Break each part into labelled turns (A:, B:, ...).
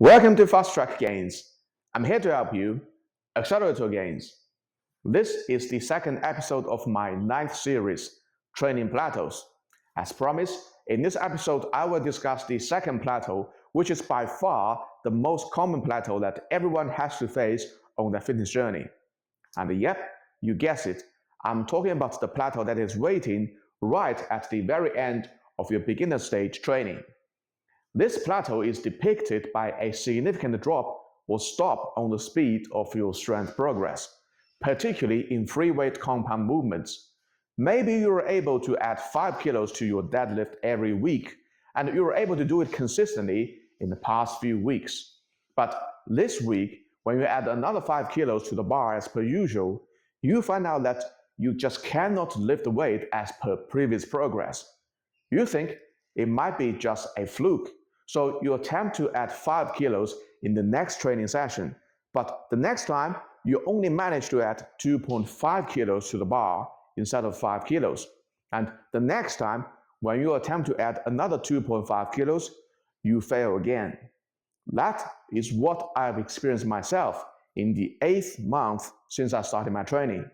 A: Welcome to Fast Track Gains. I'm here to help you accelerate your gains. This is the second episode of my ninth series, Training Plateaus. As promised, in this episode, I will discuss the second plateau, which is by far the most common plateau that everyone has to face on their fitness journey. And yep, you guessed it, I'm talking about the plateau that is waiting right at the very end of your beginner stage training. This plateau is depicted by a significant drop or stop on the speed of your strength progress, particularly in free weight compound movements. Maybe you're able to add 5 kilos to your deadlift every week, and you're able to do it consistently in the past few weeks. But this week, when you add another 5 kilos to the bar as per usual, you find out that you just cannot lift the weight as per previous progress. You think it might be just a fluke, so you attempt to add 5 kilos in the next training session, but the next time you only manage to add 2.5 kilos to the bar instead of 5 kilos. And the next time, when you attempt to add another 2.5 kilos, you fail again. That is what I've experienced myself in the 8th month since I started my training.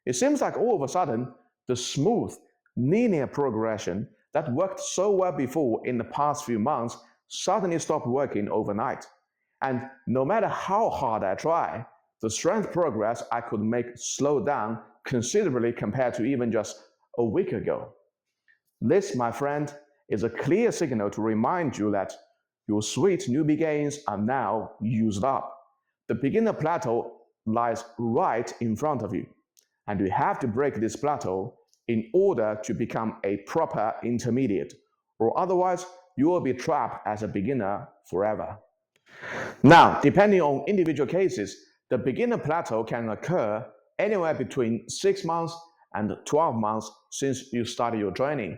A: It seems like all of a sudden, the smooth, linear progression that worked so well before in the past few months suddenly stopped working overnight. And no matter how hard I try, the strength progress I could make slowed down considerably compared to even just a week ago. This, my friend, is a clear signal to remind you that your sweet newbie gains are now used up. The beginner plateau lies right in front of you, and you have to break this plateau in order to become a proper intermediate, or otherwise you will be trapped as a beginner forever. Now, depending on individual cases, the beginner plateau can occur anywhere between 6 months and 12 months since you started your training.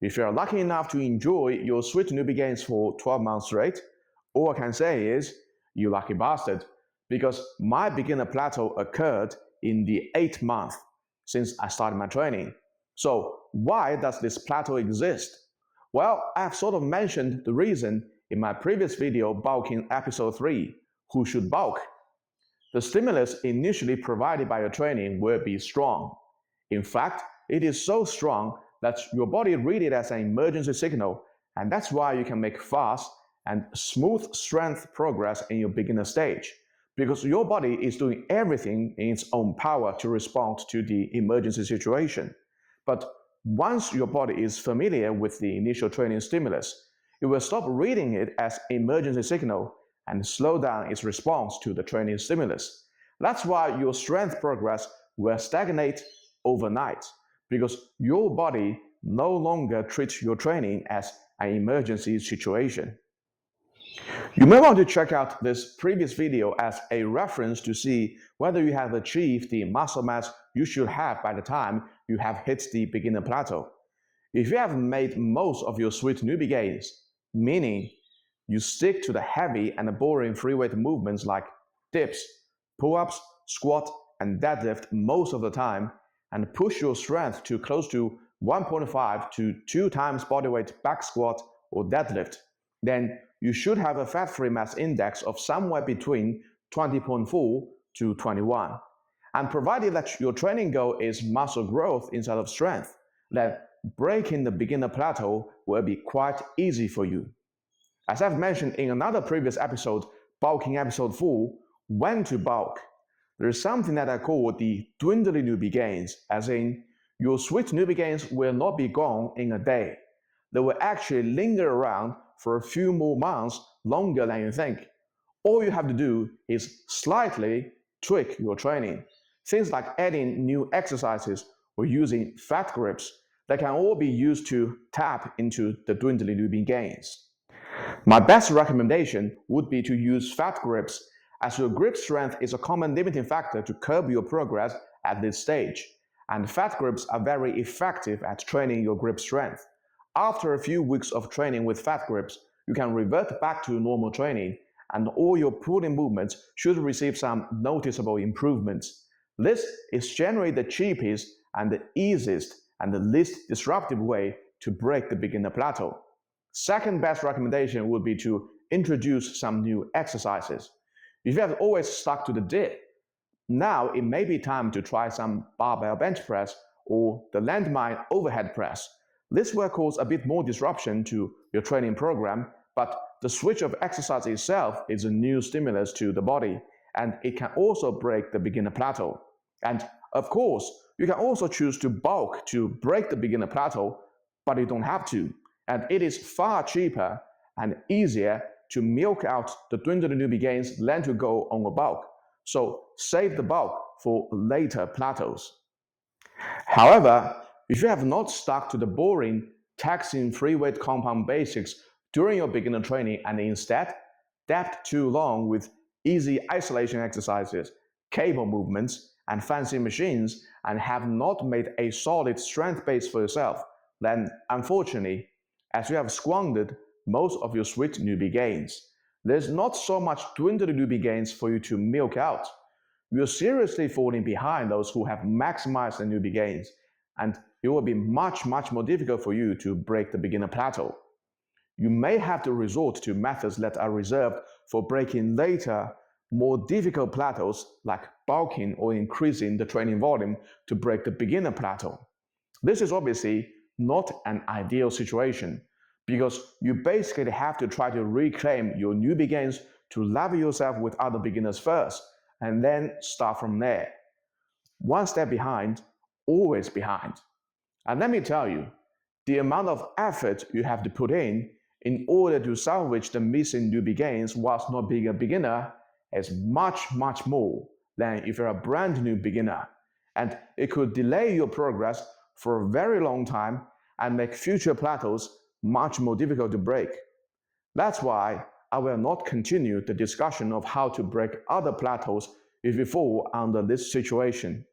A: If you are lucky enough to enjoy your sweet newbie gains for 12 months straight, all I can say is, you lucky bastard, because my beginner plateau occurred in the 8th month since I started my training. So why does this plateau exist? Well, I have sort of mentioned the reason in my previous video, Bulking Episode 3, Who Should Bulk? The stimulus initially provided by your training will be strong. In fact, it is so strong that your body reads it as an emergency signal, and that's why you can make fast and smooth strength progress in your beginner stage, because your body is doing everything in its own power to respond to the emergency situation. But once your body is familiar with the initial training stimulus, it will stop reading it as emergency signal and slow down its response to the training stimulus. That's why your strength progress will stagnate overnight, because your body no longer treats your training as an emergency situation. You may want to check out this previous video as a reference to see whether you have achieved the muscle mass you should have by the time you have hit the beginner plateau. If you have made most of your sweet newbie gains, meaning you stick to the heavy and boring free weight movements like dips, pull-ups, squat, and deadlift most of the time, and push your strength to close to 1.5 to 2 times bodyweight back squat or deadlift, then you should have a fat-free mass index of somewhere between 20.4 to 21. And provided that your training goal is muscle growth instead of strength, then breaking the beginner plateau will be quite easy for you. As I've mentioned in another previous episode, Bulking Episode 4, When to Bulk, there is something that I call the dwindling newbie gains, as in, your sweet newbie gains will not be gone in a day. They will actually linger around for a few more months longer than you think. All you have to do is slightly tweak your training. Things like adding new exercises or using fat grips that can all be used to tap into the dwindling newbie gains. My best recommendation would be to use fat grips, as your grip strength is a common limiting factor to curb your progress at this stage, and fat grips are very effective at training your grip strength. After a few weeks of training with fat grips, you can revert back to normal training, and all your pulling movements should receive some noticeable improvements. This is generally the cheapest and the easiest and the least disruptive way to break the beginner plateau. Second best recommendation would be to introduce some new exercises. If you have always stuck to the dip, now it may be time to try some barbell bench press or the landmine overhead press. This will cause a bit more disruption to your training program, but the switch of exercise itself is a new stimulus to the body, and it can also break the beginner plateau. And of course, you can also choose to bulk to break the beginner plateau, but you don't have to. And it is far cheaper and easier to milk out the dwindling newbie gains than to go on a bulk. So save the bulk for later plateaus. However, if you have not stuck to the boring, taxing free weight compound basics during your beginner training and instead dabbed too long with easy isolation exercises, cable movements, and fancy machines and have not made a solid strength base for yourself, then unfortunately, as you have squandered most of your sweet newbie gains, there's not so much dwindling newbie gains for you to milk out. You're seriously falling behind those who have maximized the newbie gains, and it will be much more difficult for you to break the beginner plateau. You may have to resort to methods that are reserved for breaking later, more difficult plateaus like bulking or increasing the training volume to break the beginner plateau. This is obviously not an ideal situation because you basically have to try to reclaim your newbie gains to level yourself with other beginners first and then start from there. One step behind, always behind. And let me tell you, the amount of effort you have to put in order to salvage the missing newbie gains whilst not being a beginner is much more than if you're a brand new beginner, and it could delay your progress for a very long time and make future plateaus much more difficult to break. That's why I will not continue the discussion of how to break other plateaus if you fall under this situation,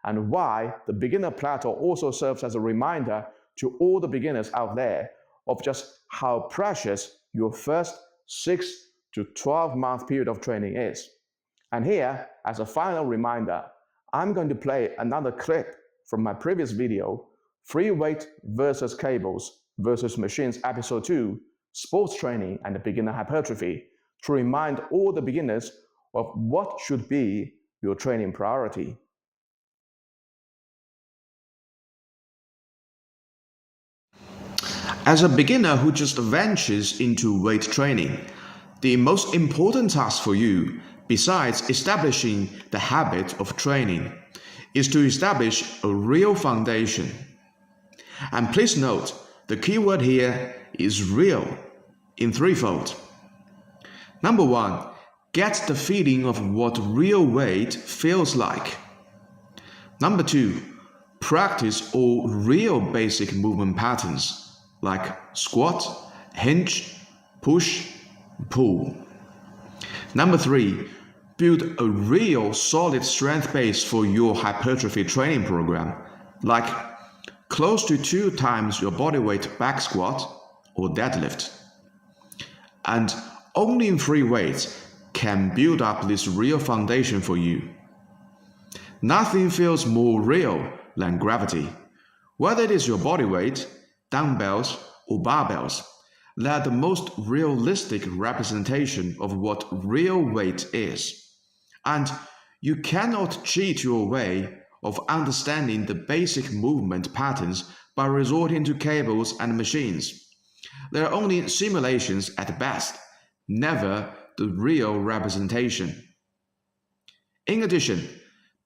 A: and why the beginner plateau also serves as a reminder to all the beginners out there of just how precious your first 6 to 12-month period of training is. And here, as a final reminder, I'm going to play another clip from my previous video, Free Weight versus Cables versus Machines Episode 2, Sports Training and Beginner Hypertrophy, to remind all the beginners of what should be your training priority.
B: As a beginner who just ventures into weight training, the most important task for you, besides establishing the habit of training, is to establish a real foundation. And please note, the key word here is real, in threefold. Number one, get the feeling of what real weight feels like. Number two, practice all real basic movement patterns like squat, hinge, push, pull. Number three, build a real solid strength base for your hypertrophy training program, like close to 2 times your body weight back squat or deadlift. And only free weights can build up this real foundation for you. Nothing feels more real than gravity. Whether it is your body weight, dumbbells, or barbells, they are the most realistic representation of what real weight is. And you cannot cheat your way of understanding the basic movement patterns by resorting to cables and machines. They are only simulations at best, never the real representation. In addition,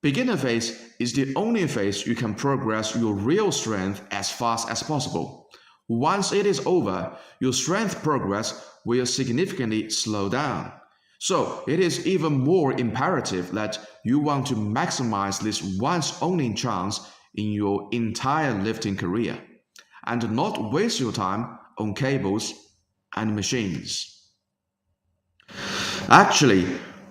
B: beginner phase is the only phase you can progress your real strength as fast as possible. Once it is over, your strength progress will significantly slow down. So it is even more imperative that you want to maximize this once only chance in your entire lifting career, and not waste your time on cables and machines. Actually,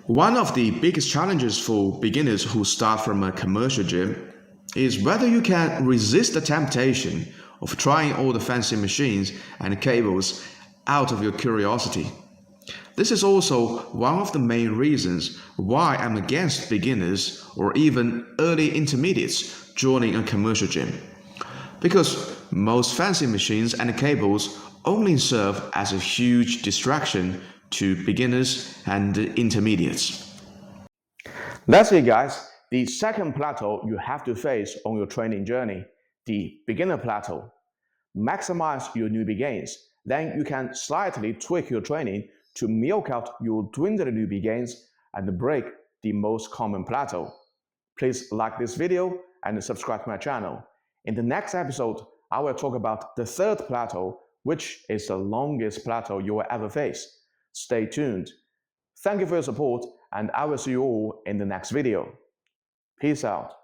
B: one of the biggest challenges for beginners who start from a commercial gym is whether you can resist the temptation of trying all the fancy machines and cables out of your curiosity. This is also one of the main reasons why I'm against beginners or even early intermediates joining a commercial gym. Because most fancy machines and cables only serve as a huge distraction to beginners and intermediates.
A: That's it, guys. The second plateau you have to face on your training journey, the beginner plateau. Maximize your newbie gains. Then you can slightly tweak your training to milk out your dwindling newbie gains and break the most common plateau. Please like this video and subscribe to my channel. In the next episode, I will talk about the third plateau, which is the longest plateau you will ever face. Stay tuned. Thank you for your support, and I will see you all in the next video. Peace out.